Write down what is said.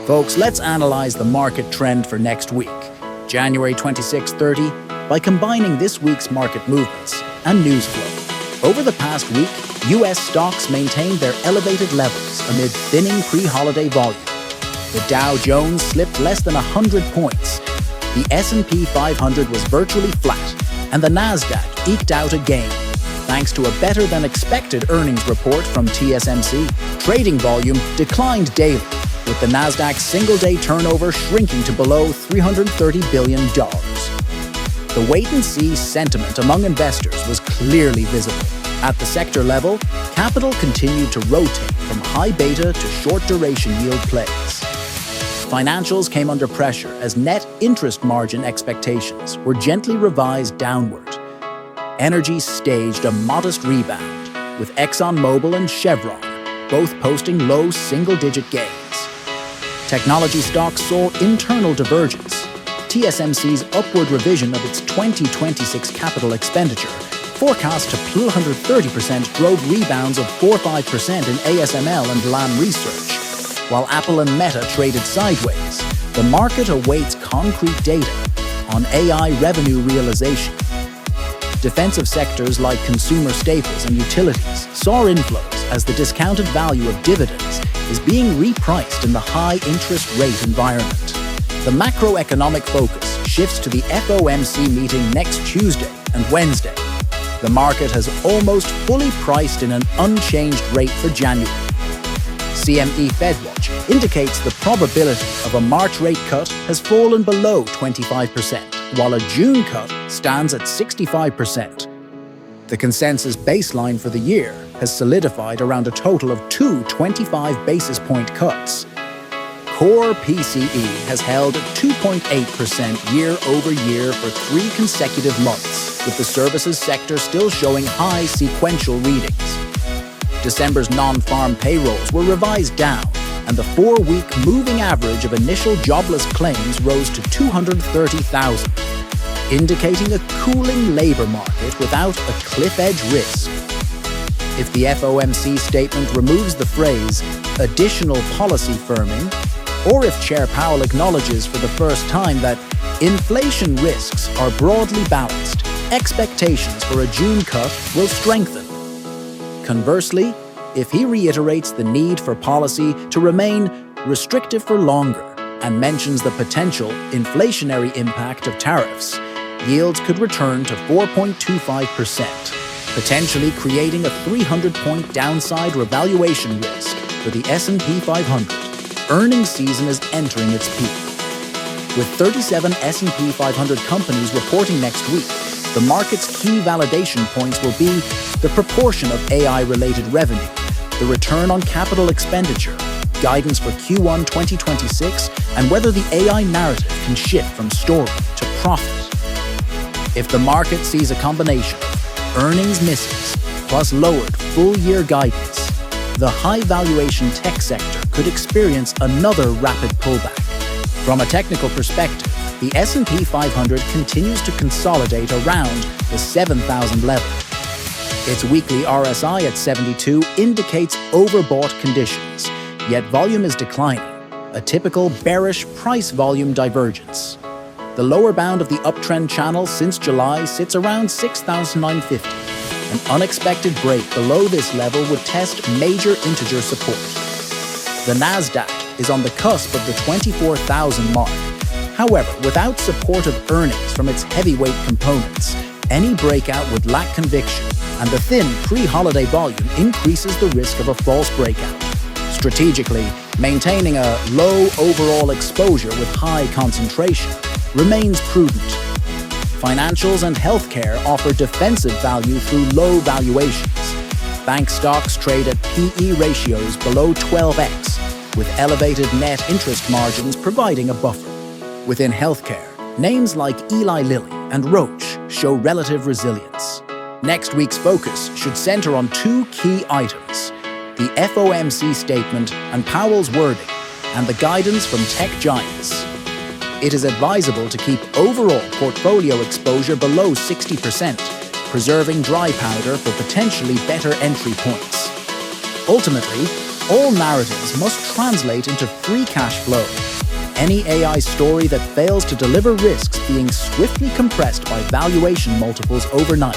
Folks, let's analyze the market trend for next week, January 26-30, by combining this week's market movements and news flow. Over the past week, U.S. stocks maintained their elevated levels amid thinning pre-holiday volume. The Dow Jones slipped less than 100 points. The S&P 500 was virtually flat, and the Nasdaq eked out a gain, thanks to a better-than-expected earnings report from TSMC. Trading volume declined daily, with the Nasdaq's single-day turnover shrinking to below $330 billion. The wait-and-see sentiment among investors was clearly visible. At the sector level, capital continued to rotate from high-beta to short-duration yield plays. Financials came under pressure as net interest margin expectations were gently revised downward. Energy staged a modest rebound, with ExxonMobil and Chevron both posting low single-digit gains. Technology stocks saw internal divergence. TSMC's upward revision of its 2026 capital expenditure forecast to +130% drove rebounds of 4-5% in ASML and Lam Research. While Apple and Meta traded sideways, the market awaits concrete data on AI revenue realization. Defensive sectors like consumer staples and utilities saw inflows as the discounted value of dividends is being repriced in the high-interest rate environment. The macroeconomic focus shifts to the FOMC meeting next Tuesday and Wednesday. The market has almost fully priced in an unchanged rate for January. CME FedWatch indicates the probability of a March rate cut has fallen below 25%, while a June cut stands at 65%. The consensus baseline for the year has solidified around a total of 2 25 basis point cuts. Core PCE has held at 2.8% year-over-year for 3 consecutive months, with the services sector still showing high sequential readings. December's non-farm payrolls were revised down, and the 4-week moving average of initial jobless claims rose to 230,000, indicating a cooling labor market without a cliff-edge risk. If the FOMC statement removes the phrase additional policy firming, or if Chair Powell acknowledges for the first time that inflation risks are broadly balanced, expectations for a June cut will strengthen. Conversely, if he reiterates the need for policy to remain restrictive for longer and mentions the potential inflationary impact of tariffs, yields could return to 4.25%, potentially creating a 300-point downside revaluation risk for the S&P 500. Earnings season is entering its peak. With 37 S&P 500 companies reporting next week, the market's key validation points will be the proportion of AI-related revenue, the return on capital expenditure, guidance for Q1 2026, and whether the AI narrative can shift from story to profit. If the market sees a combination of earnings misses plus lowered full-year guidance, the high-valuation tech sector could experience another rapid pullback. From a technical perspective, the S&P 500 continues to consolidate around the 7,000 level. Its weekly RSI at 72 indicates overbought conditions, yet volume is declining, a typical bearish price-volume divergence. The lower bound of the uptrend channel since July sits around 6,950. An unexpected break below this level would test major integer support. The Nasdaq is on the cusp of the 24,000 mark. However, without supportive earnings from its heavyweight components, any breakout would lack conviction, and the thin pre-holiday volume increases the risk of a false breakout. Strategically, maintaining a low overall exposure with high concentration remains prudent. Financials and healthcare offer defensive value through low valuations. Bank stocks trade at PE ratios below 12x, with elevated net interest margins providing a buffer. Within healthcare, names like Eli Lilly and Roche show relative resilience. Next week's focus should center on 2 key items: the FOMC statement and Powell's wording, and the guidance from tech giants. It is advisable to keep overall portfolio exposure below 60%, preserving dry powder for potentially better entry points. Ultimately, All narratives must translate into free cash flow. Any AI story that fails to deliver risks being swiftly compressed by valuation multiples overnight.